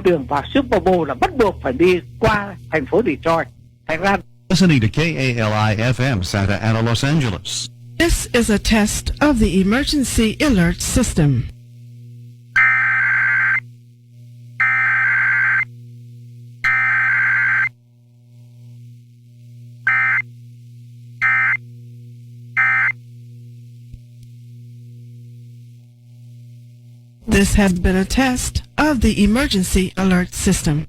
đường vào Super Bowl là bắt buộc phải đi qua thành phố Detroit. Thành ra Listening to KALI FM Santa Ana, Los Angeles. This is a test of the emergency alert system. This has been a test of the emergency alert system.